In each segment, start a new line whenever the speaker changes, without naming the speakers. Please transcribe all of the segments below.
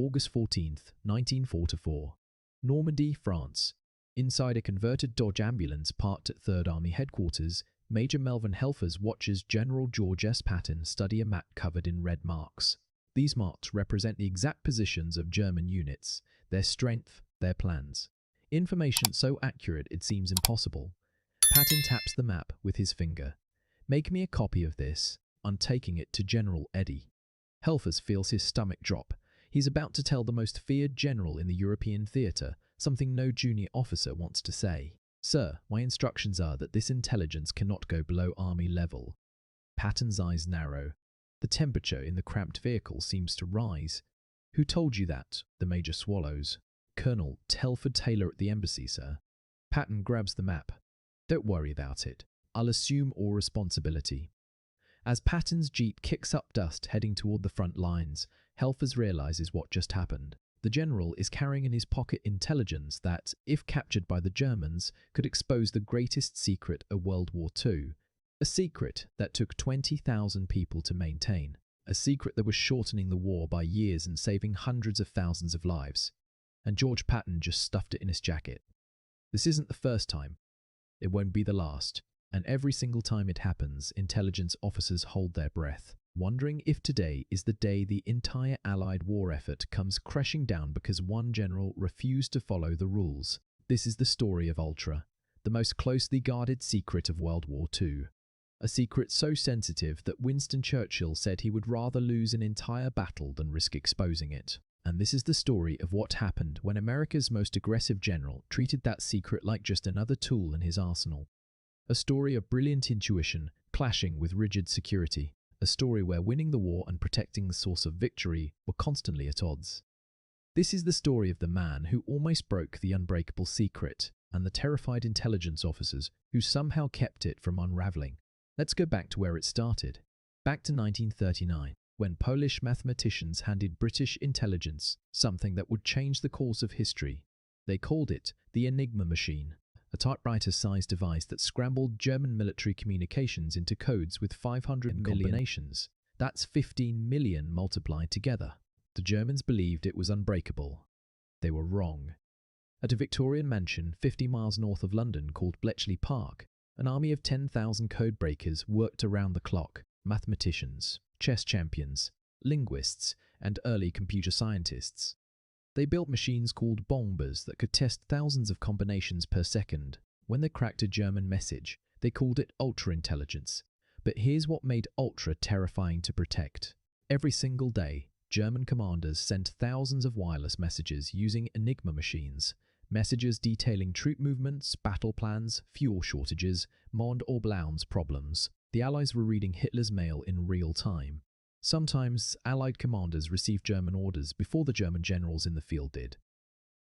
August 14, 1944. Normandy, France. Inside a converted Dodge ambulance parked at 3rd Army Headquarters, Major Melvin Helfers watches General George S. Patton study a map covered in red marks. These marks represent the exact positions of German units, their strength, their plans. Information so accurate it seems impossible. Patton taps the map with his finger. "Make me a copy of this. I'm taking it to General Eddy." Helfers feels his stomach drop. He's about to tell the most feared general in the European theatre something no junior officer wants to say. "Sir, my instructions are that this intelligence cannot go below army level." Patton's eyes narrow. The temperature in the cramped vehicle seems to rise. "Who told you that?" the major swallows. "Colonel Telford Taylor at the embassy, sir." Patton grabs the map. "Don't worry about it. I'll assume all responsibility." As Patton's jeep kicks up dust heading toward the front lines, Helfers realizes what just happened. The general is carrying in his pocket intelligence that, if captured by the Germans, could expose the greatest secret of World War II. A secret that took 20,000 people to maintain. A secret that was shortening the war by years and saving hundreds of thousands of lives. And George Patton just stuffed it in his jacket. This isn't the first time. It won't be the last. And every single time it happens, intelligence officers hold their breath, wondering if today is the day the entire Allied war effort comes crashing down because one general refused to follow the rules. This is the story of Ultra, the most closely guarded secret of World War II. A secret so sensitive that Winston Churchill said he would rather lose an entire battle than risk exposing it. And this is the story of what happened when America's most aggressive general treated that secret like just another tool in his arsenal. A story of brilliant intuition clashing with rigid security. A story where winning the war and protecting the source of victory were constantly at odds. This is the story of the man who almost broke the unbreakable secret and the terrified intelligence officers who somehow kept it from unraveling. Let's go back to where it started. Back to 1939, when Polish mathematicians handed British intelligence something that would change the course of history. They called it the Enigma machine. A typewriter-sized device that scrambled German military communications into codes with 500 combinations. That's 15 million multiplied together. The Germans believed it was unbreakable. They were wrong. At a Victorian mansion 50 miles north of London called Bletchley Park, an army of 10,000 codebreakers worked around the clock. Mathematicians, chess champions, linguists, and early computer scientists. They built machines called bombers that could test thousands of combinations per second. When they cracked a German message, they called it ultra-intelligence. But here's what made ultra terrifying to protect. Every single day, German commanders sent thousands of wireless messages using Enigma machines. Messages detailing troop movements, battle plans, fuel shortages, Mond or Blau's problems. The Allies were reading Hitler's mail in real time. Sometimes, Allied commanders received German orders before the German generals in the field did.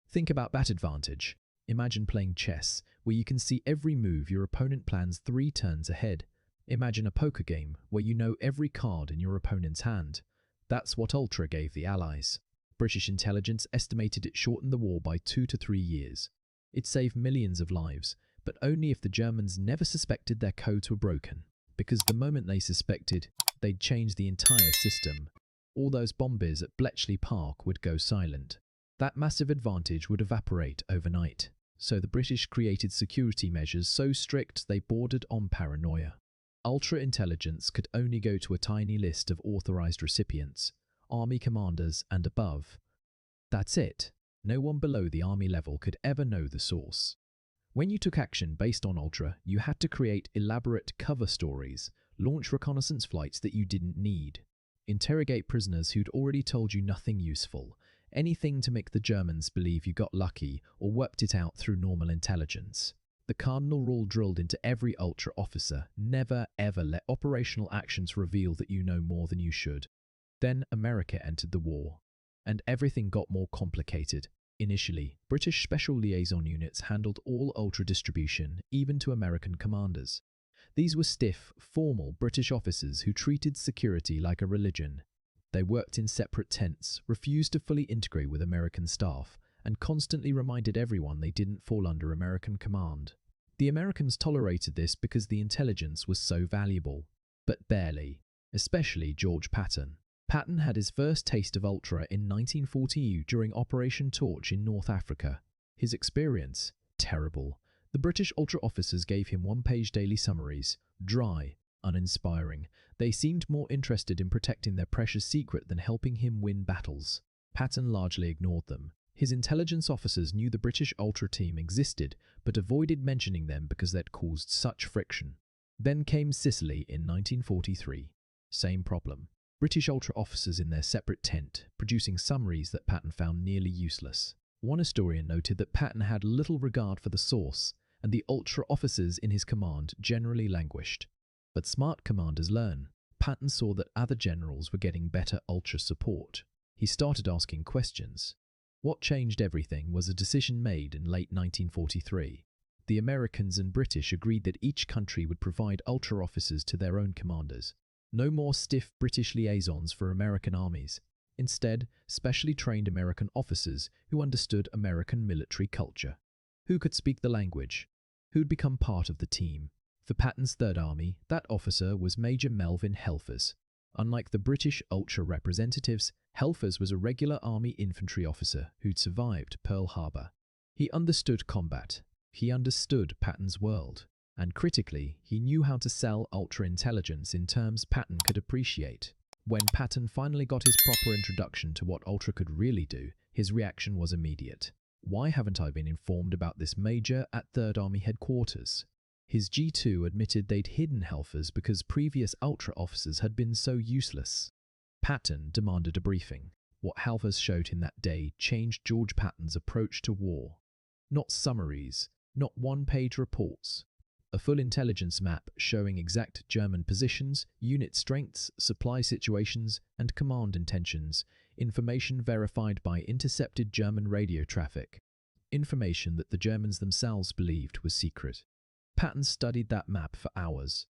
Think about that advantage. Imagine playing chess, where you can see every move your opponent plans 3 turns ahead. Imagine a poker game, where you know every card in your opponent's hand. That's what Ultra gave the Allies. British intelligence estimated it shortened the war by 2 to 3 years. It saved millions of lives, but only if the Germans never suspected their codes were broken. Because the moment they suspected, they'd change the entire system. All those bombers at Bletchley Park would go silent. That massive advantage would evaporate overnight. So the British created security measures so strict they bordered on paranoia. Ultra-intelligence could only go to a tiny list of authorized recipients, army commanders and above. That's it. No one below the army level could ever know the source. When you took action based on Ultra, you had to create elaborate cover stories, launch reconnaissance flights that you didn't need, interrogate prisoners who'd already told you nothing useful, anything to make the Germans believe you got lucky or worked it out through normal intelligence. The cardinal rule drilled into every Ultra officer: never ever let operational actions reveal that you know more than you should. Then America entered the war, and everything got more complicated. Initially, British Special Liaison Units handled all Ultra distribution, even to American commanders. These were stiff, formal British officers who treated security like a religion. They worked in separate tents, refused to fully integrate with American staff, and constantly reminded everyone they didn't fall under American command. The Americans tolerated this because the intelligence was so valuable, but barely, especially George Patton. Patton had his first taste of Ultra in 1940 during Operation Torch in North Africa. His experience? Terrible. The British Ultra officers gave him one-page daily summaries. Dry, uninspiring. They seemed more interested in protecting their precious secret than helping him win battles. Patton largely ignored them. His intelligence officers knew the British Ultra team existed, but avoided mentioning them because they'd caused such friction. Then came Sicily in 1943. Same problem. British Ultra officers in their separate tent, producing summaries that Patton found nearly useless. One historian noted that Patton had little regard for the source, and the Ultra officers in his command generally languished. But smart commanders learn. Patton saw that other generals were getting better Ultra support. He started asking questions. What changed everything was a decision made in late 1943. The Americans and British agreed that each country would provide Ultra officers to their own commanders. No more stiff British liaisons for American armies. Instead, specially trained American officers who understood American military culture. Who could speak the language? Who'd become part of the team? For Patton's Third Army, that officer was Major Melvin Helfers. Unlike the British Ultra representatives, Helfers was a regular Army infantry officer who'd survived Pearl Harbor. He understood combat. He understood Patton's world. And critically, he knew how to sell Ultra intelligence in terms Patton could appreciate. When Patton finally got his proper introduction to what Ultra could really do, his reaction was immediate. Why haven't I been informed about this major at Third Army headquarters? His G2 admitted they'd hidden Helfers because previous Ultra officers had been so useless. Patton demanded a briefing. What Helfers showed him that day changed George Patton's approach to war. Not summaries, not one-page reports. A full intelligence map showing exact German positions, unit strengths, supply situations, and command intentions. Information verified by intercepted German radio traffic. Information that the Germans themselves believed was secret. Patton studied that map for hours.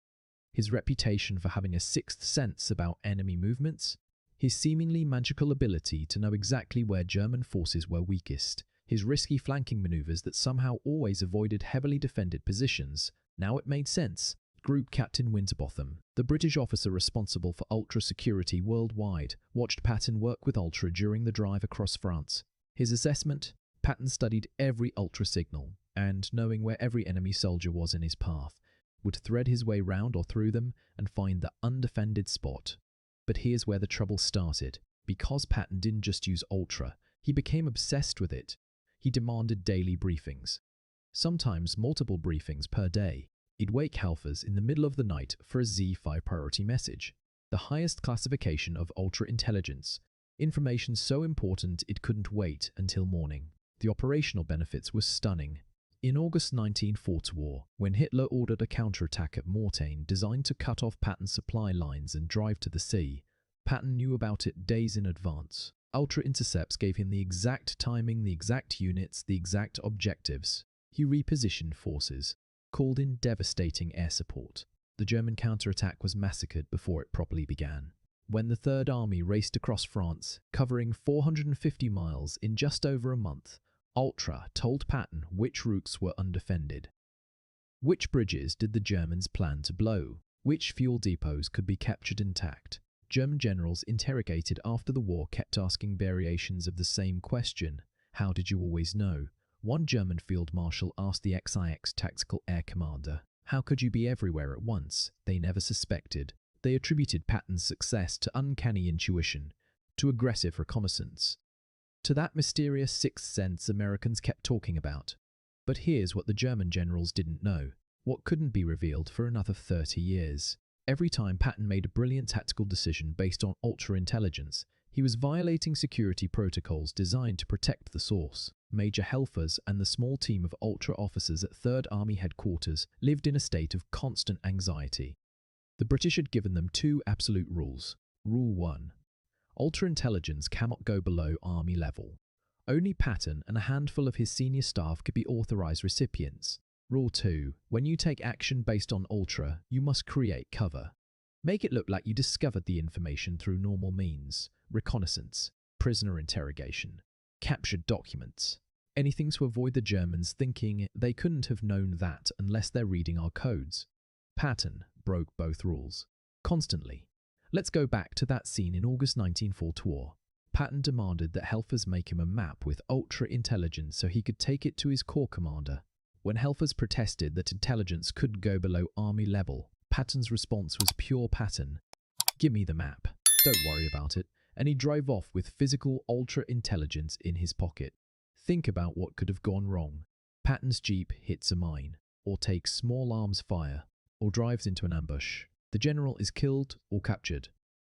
His reputation for having a sixth sense about enemy movements, his seemingly magical ability to know exactly where German forces were weakest, his risky flanking maneuvers that somehow always avoided heavily defended positions. Now it made sense. Group Captain Winterbotham, the British officer responsible for Ultra security worldwide, watched Patton work with Ultra during the drive across France. His assessment? Patton studied every Ultra signal, and, knowing where every enemy soldier was in his path, would thread his way round or through them and find the undefended spot. But here's where the trouble started. Because Patton didn't just use Ultra, he became obsessed with it. He demanded daily briefings. Sometimes multiple briefings per day. He'd wake Helfers in the middle of the night for a Z5 priority message. The highest classification of Ultra intelligence. Information so important it couldn't wait until morning. The operational benefits were stunning. In August 1940, when Hitler ordered a counterattack at Mortain designed to cut off Patton's supply lines and drive to the sea, Patton knew about it days in advance. Ultra intercepts gave him the exact timing, the exact units, the exact objectives. He repositioned forces, called in devastating air support. The German counterattack was massacred before it properly began. When the Third Army raced across France, covering 450 miles in just over a month, Ultra told Patton which routes were undefended. Which bridges did the Germans plan to blow? Which fuel depots could be captured intact? German generals interrogated after the war kept asking variations of the same question. How did you always know? One German field marshal asked the XIX tactical air commander, how could you be everywhere at once? They never suspected. They attributed Patton's success to uncanny intuition, to aggressive reconnaissance, to that mysterious sixth sense Americans kept talking about. But here's what the German generals didn't know, what couldn't be revealed for another 30 years. Every time Patton made a brilliant tactical decision based on Ultra intelligence, he was violating security protocols designed to protect the source. Major Helfers and the small team of Ultra officers at Third Army headquarters lived in a state of constant anxiety. The British had given them two absolute rules. Rule 1. Ultra intelligence cannot go below Army level. Only Patton and a handful of his senior staff could be authorized recipients. Rule 2. When you take action based on Ultra, you must create cover. Make it look like you discovered the information through normal means. Reconnaissance, prisoner interrogation, captured documents. Anything to avoid the Germans thinking they couldn't have known that unless they're reading our codes. Patton broke both rules. Constantly. Let's go back to that scene in August 1944. Patton demanded that Helfers make him a map with ultra-intelligence so he could take it to his corps commander. When Helfers protested that intelligence couldn't go below army level, Patton's response was pure Patton. "Give me the map. Don't worry about it." And he drove off with physical ultra-intelligence in his pocket. Think about what could have gone wrong. Patton's jeep hits a mine, or takes small arms fire, or drives into an ambush. The general is killed or captured.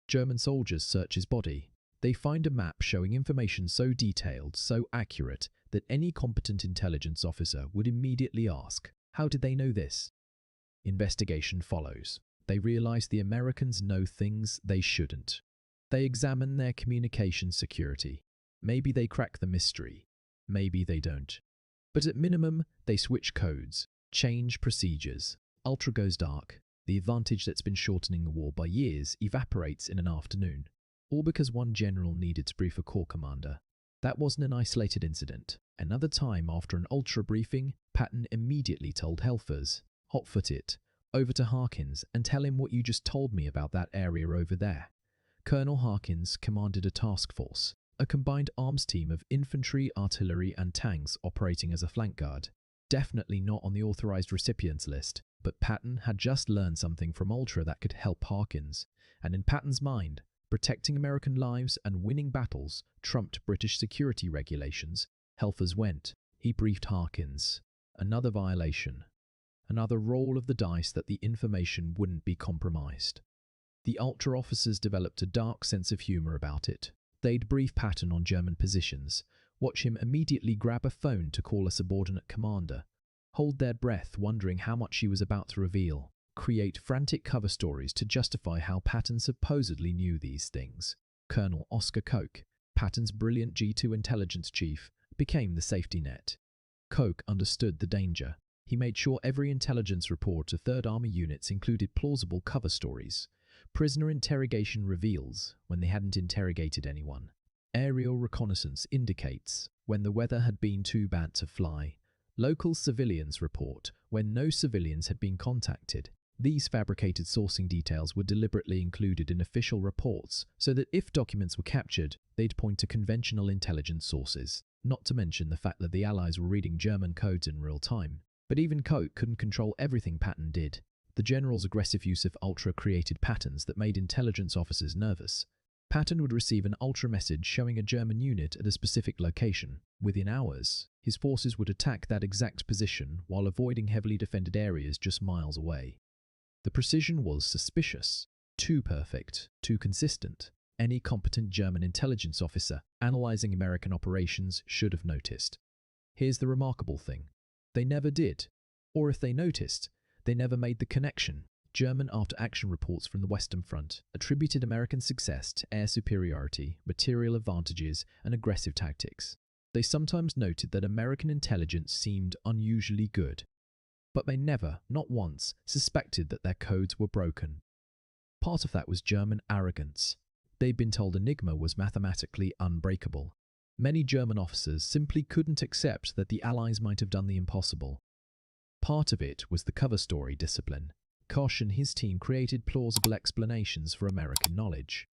German soldiers search his body. They find a map showing information so detailed, so accurate, that any competent intelligence officer would immediately ask, how did they know this? Investigation follows. They realize the Americans know things they shouldn't. They examine their communication security. Maybe they crack the mystery. Maybe they don't. But at minimum, they switch codes, change procedures. Ultra goes dark. The advantage that's been shortening the war by years evaporates in an afternoon. All because one general needed to brief a corps commander. That wasn't an isolated incident. Another time after an ultra briefing, Patton immediately told Helfers, "Hotfoot it, over to Harkins and tell him what you just told me about that area over there." Colonel Harkins commanded a task force, a combined arms team of infantry, artillery and tanks operating as a flank guard. Definitely not on the authorized recipients list, but Patton had just learned something from Ultra that could help Harkins. And in Patton's mind, protecting American lives and winning battles trumped British security regulations. Helfers went. He briefed Harkins. Another violation. Another roll of the dice that the information wouldn't be compromised. The Ultra officers developed a dark sense of humor about it. They'd brief Patton on German positions, watch him immediately grab a phone to call a subordinate commander, hold their breath wondering how much he was about to reveal, create frantic cover stories to justify how Patton supposedly knew these things. Colonel Oscar Koch, Patton's brilliant G2 intelligence chief, became the safety net. Koch understood the danger. He made sure every intelligence report to Third Army units included plausible cover stories. Prisoner interrogation reveals when they hadn't interrogated anyone. Aerial reconnaissance indicates when the weather had been too bad to fly. Local civilians report when no civilians had been contacted. These fabricated sourcing details were deliberately included in official reports so that if documents were captured, they'd point to conventional intelligence sources, not to mention the fact that the Allies were reading German codes in real time. But even Koch couldn't control everything Patton did. The general's aggressive use of Ultra created patterns that made intelligence officers nervous. Patton would receive an Ultra message showing a German unit at a specific location. Within hours, his forces would attack that exact position while avoiding heavily defended areas just miles away. The precision was suspicious, too perfect, too consistent. Any competent German intelligence officer analyzing American operations should have noticed. Here's the remarkable thing. They never did. Or if they noticed, they never made the connection. German after-action reports from the Western Front attributed American success to air superiority, material advantages, and aggressive tactics. They sometimes noted that American intelligence seemed unusually good, but they never, not once, suspected that their codes were broken. Part of that was German arrogance. They'd been told Enigma was mathematically unbreakable. Many German officers simply couldn't accept that the Allies might have done the impossible. Part of it was the cover story discipline. Koch and his team created plausible explanations for American knowledge.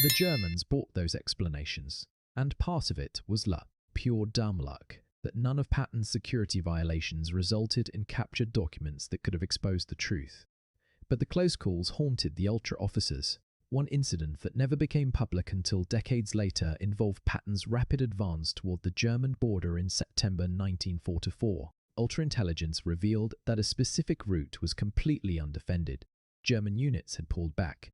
The Germans bought those explanations, and part of it was luck, pure dumb luck, that none of Patton's security violations resulted in captured documents that could have exposed the truth. But the close calls haunted the Ultra officers. One incident that never became public until decades later involved Patton's rapid advance toward the German border in September 1944. Ultra intelligence revealed that a specific route was completely undefended. German units had pulled back.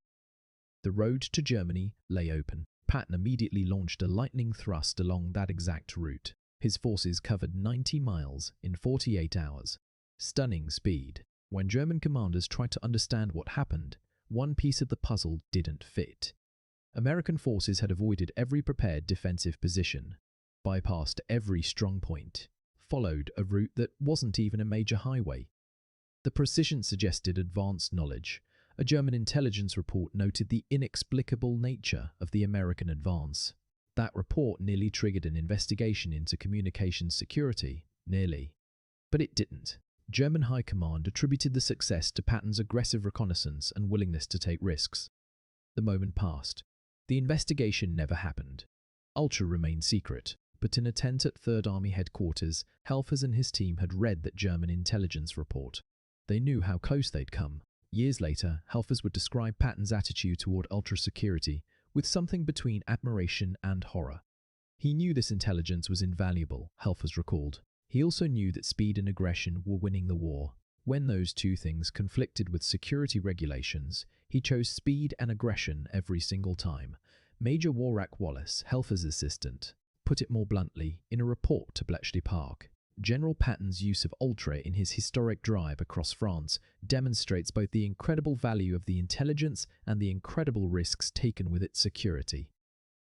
The road to Germany lay open. Patton immediately launched a lightning thrust along that exact route. His forces covered 90 miles in 48 hours. Stunning speed. When German commanders tried to understand what happened, one piece of the puzzle didn't fit. American forces had avoided every prepared defensive position, bypassed every strong point, followed a route that wasn't even a major highway. The precision suggested advanced knowledge. A German intelligence report noted the inexplicable nature of the American advance. That report nearly triggered an investigation into communications security. Nearly. But it didn't. German High Command attributed the success to Patton's aggressive reconnaissance and willingness to take risks. The moment passed. The investigation never happened. Ultra remained secret, but in a tent at 3rd Army headquarters, Helfers and his team had read that German intelligence report. They knew how close they'd come. Years later, Helfers would describe Patton's attitude toward ultra security with something between admiration and horror. He knew this intelligence was invaluable, Helfers recalled. He also knew that speed and aggression were winning the war. When those two things conflicted with security regulations, he chose speed and aggression every single time. Major Warrack Wallace, Helfers' assistant, put it more bluntly in a report to Bletchley Park. General Patton's use of ultra in his historic drive across France demonstrates both the incredible value of the intelligence and the incredible risks taken with its security.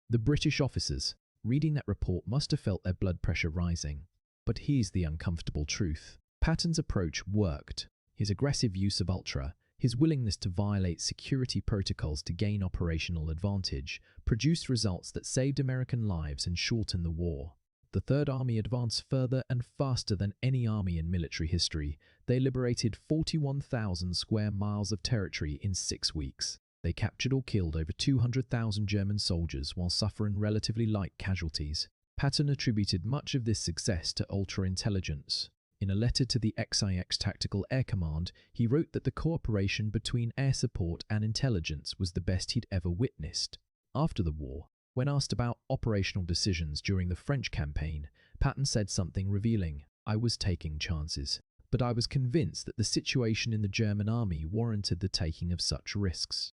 The British officers, reading that report, must have felt their blood pressure rising. But here's the uncomfortable truth. Patton's approach worked. His aggressive use of ultra, his willingness to violate security protocols to gain operational advantage, produced results that saved American lives and shortened the war. The 3rd Army advanced further and faster than any army in military history. They liberated 41,000 square miles of territory in 6 weeks. They captured or killed over 200,000 German soldiers while suffering relatively light casualties. Patton attributed much of this success to ultra-intelligence. In a letter to the XIX Tactical Air Command, he wrote that the cooperation between air support and intelligence was the best he'd ever witnessed. After the war, when asked about operational decisions during the French campaign, Patton said something revealing. "I was taking chances, but I was convinced that the situation in the German army warranted the taking of such risks."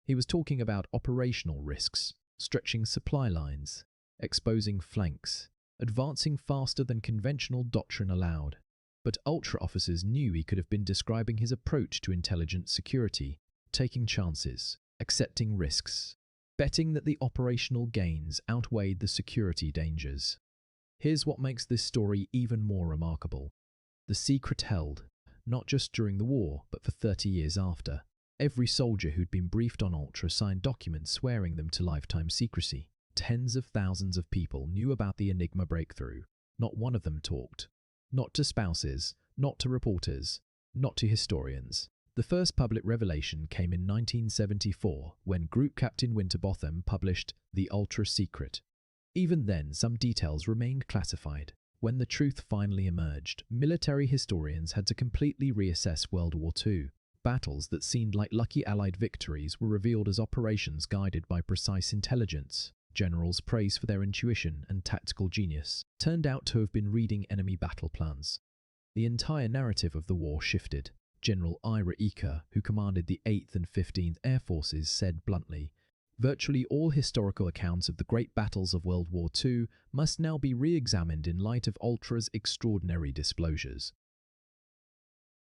He was talking about operational risks, stretching supply lines, exposing flanks, advancing faster than conventional doctrine allowed. But ultra officers knew he could have been describing his approach to intelligence security, taking chances, accepting risks, betting that the operational gains outweighed the security dangers. Here's what makes this story even more remarkable. The secret held, not just during the war, but for 30 years after. Every soldier who'd been briefed on ultra signed documents swearing them to lifetime secrecy. Tens of thousands of people knew about the Enigma breakthrough. Not one of them talked. Not to spouses, not to reporters, not to historians. The first public revelation came in 1974 when Group Captain Winterbotham published The Ultra Secret. Even then, some details remained classified. When the truth finally emerged, military historians had to completely reassess World War II. Battles that seemed like lucky Allied victories were revealed as operations guided by precise intelligence. Generals praised for their intuition and tactical genius turned out to have been reading enemy battle plans. The entire narrative of the war shifted. General Ira Eaker, who commanded the 8th and 15th Air Forces, said bluntly, "Virtually all historical accounts of the great battles of World War II must now be re-examined in light of Ultra's extraordinary disclosures."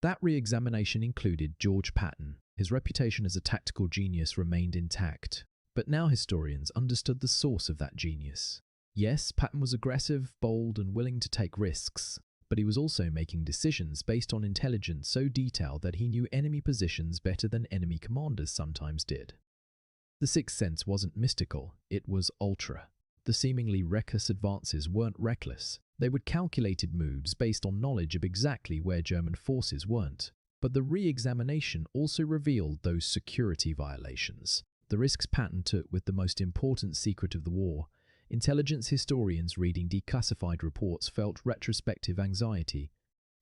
That re-examination included George Patton. His reputation as a tactical genius remained intact, but now historians understood the source of that genius. Yes, Patton was aggressive, bold, and willing to take risks, but he was also making decisions based on intelligence so detailed that he knew enemy positions better than enemy commanders sometimes did. The sixth sense wasn't mystical, it was ultra. The seemingly reckless advances weren't reckless. They were calculated moves based on knowledge of exactly where German forces weren't. But the re-examination also revealed those security violations. The risks Patton took with the most important secret of the war. Intelligence historians reading declassified reports felt retrospective anxiety.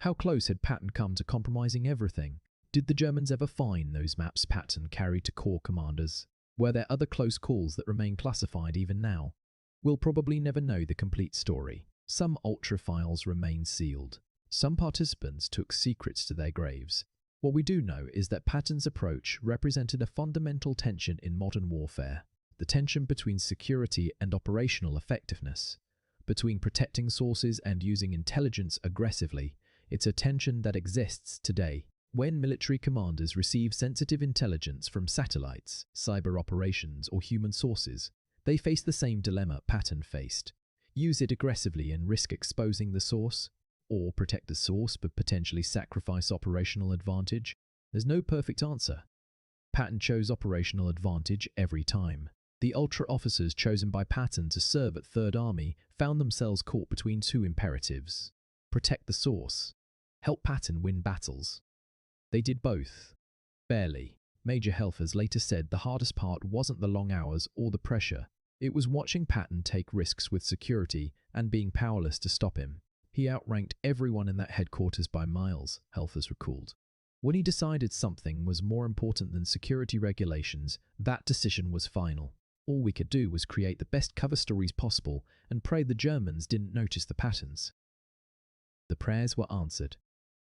How close had Patton come to compromising everything? Did the Germans ever find those maps Patton carried to corps commanders? Were there other close calls that remain classified even now? We'll probably never know the complete story. Some ultra files remain sealed. Some participants took secrets to their graves. What we do know is that Patton's approach represented a fundamental tension in modern warfare. The tension between security and operational effectiveness, between protecting sources and using intelligence aggressively. It's a tension that exists today. When military commanders receive sensitive intelligence from satellites, cyber operations, or human sources, they face the same dilemma Patton faced. Use it aggressively and risk exposing the source, or protect the source but potentially sacrifice operational advantage. There's no perfect answer. Patton chose operational advantage every time. The ultra officers chosen by Patton to serve at 3rd Army found themselves caught between two imperatives. Protect the source. Help Patton win battles. They did both. Barely. Major Helfers later said the hardest part wasn't the long hours or the pressure. It was watching Patton take risks with security and being powerless to stop him. He outranked everyone in that headquarters by miles, Helfers recalled. When he decided something was more important than security regulations, that decision was final. All we could do was create the best cover stories possible and pray the Germans didn't notice the patterns. The prayers were answered.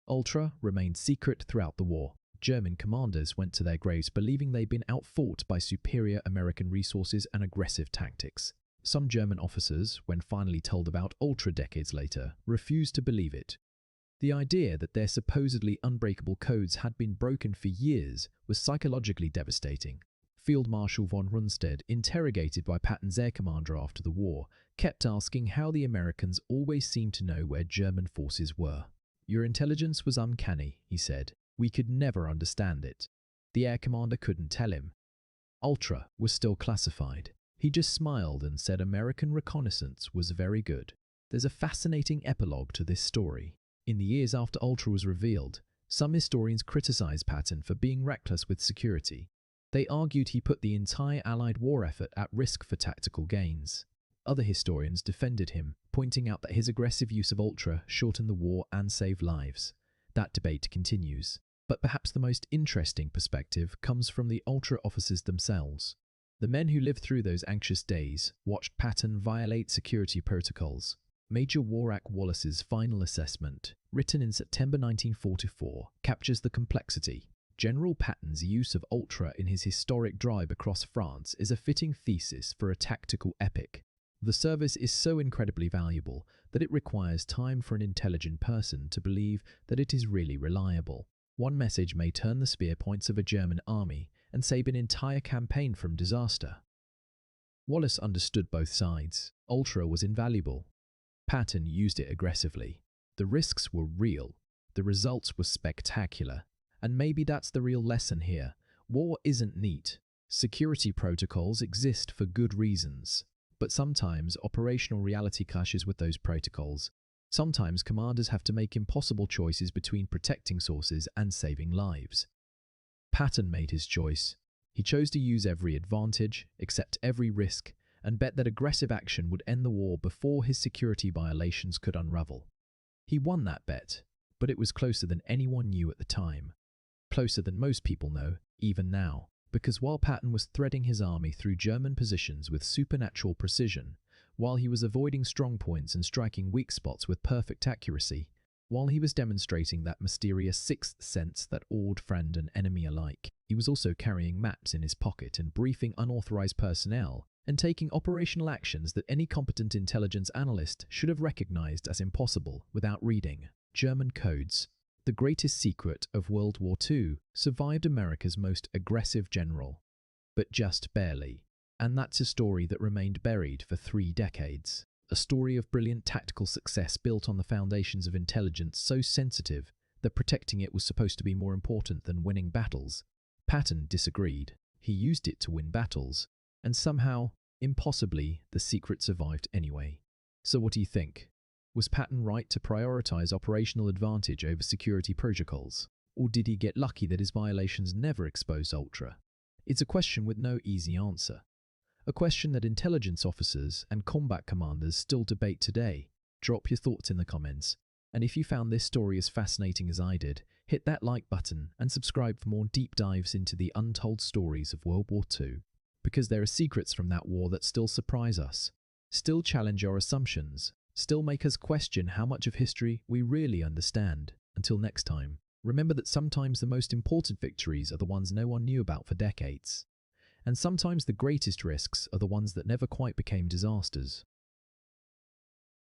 Ultra remained secret throughout the war. German commanders went to their graves believing they'd been outfought by superior American resources and aggressive tactics. Some German officers, when finally told about Ultra decades later, refused to believe it. The idea that their supposedly unbreakable codes had been broken for years was psychologically devastating. Field Marshal von Rundstedt, interrogated by Patton's air commander after the war, kept asking how the Americans always seemed to know where German forces were. "Your intelligence was uncanny," he said. "We could never understand it." The air commander couldn't tell him. Ultra was still classified. He just smiled and said American reconnaissance was very good. There's a fascinating epilogue to this story. In the years after Ultra was revealed, some historians criticized Patton for being reckless with security. They argued he put the entire Allied war effort at risk for tactical gains. Other historians defended him, pointing out that his aggressive use of Ultra shortened the war and saved lives. That debate continues. But perhaps the most interesting perspective comes from the Ultra officers themselves. The men who lived through those anxious days watched Patton violate security protocols. Major Warrack Wallace's final assessment, written in September 1944, captures the complexity. General Patton's use of Ultra in his historic drive across France is a fitting thesis for a tactical epic. The service is so incredibly valuable that it requires time for an intelligent person to believe that it is really reliable. One message may turn the spear points of a German army and save an entire campaign from disaster. Wallace understood both sides. Ultra was invaluable. Patton used it aggressively. The risks were real. The results were spectacular. And maybe that's the real lesson here. War isn't neat. Security protocols exist for good reasons. But sometimes operational reality clashes with those protocols. Sometimes commanders have to make impossible choices between protecting sources and saving lives. Patton made his choice. He chose to use every advantage, accept every risk, and bet that aggressive action would end the war before his security violations could unravel. He won that bet, but it was closer than anyone knew at the time. Closer than most people know, even now, because while Patton was threading his army through German positions with supernatural precision, while he was avoiding strong points and striking weak spots with perfect accuracy, while he was demonstrating that mysterious sixth sense that awed friend and enemy alike, he was also carrying maps in his pocket and briefing unauthorized personnel and taking operational actions that any competent intelligence analyst should have recognized as impossible without reading. German codes. The greatest secret of World War II survived America's most aggressive general, but just barely. And that's a story that remained buried for 3 decades. A story of brilliant tactical success built on the foundations of intelligence so sensitive that protecting it was supposed to be more important than winning battles. Patton disagreed. He used it to win battles, and somehow, impossibly, the secret survived anyway. So what do you think? Was Patton right to prioritize operational advantage over security protocols? Or did he get lucky that his violations never exposed Ultra? It's a question with no easy answer. A question that intelligence officers and combat commanders still debate today. Drop your thoughts in the comments. And if you found this story as fascinating as I did, hit that like button and subscribe for more deep dives into the untold stories of World War II. Because there are secrets from that war that still surprise us, still challenge our assumptions, still make us question how much of history we really understand. Until next time, remember that sometimes the most important victories are the ones no one knew about for decades. And sometimes the greatest risks are the ones that never quite became disasters.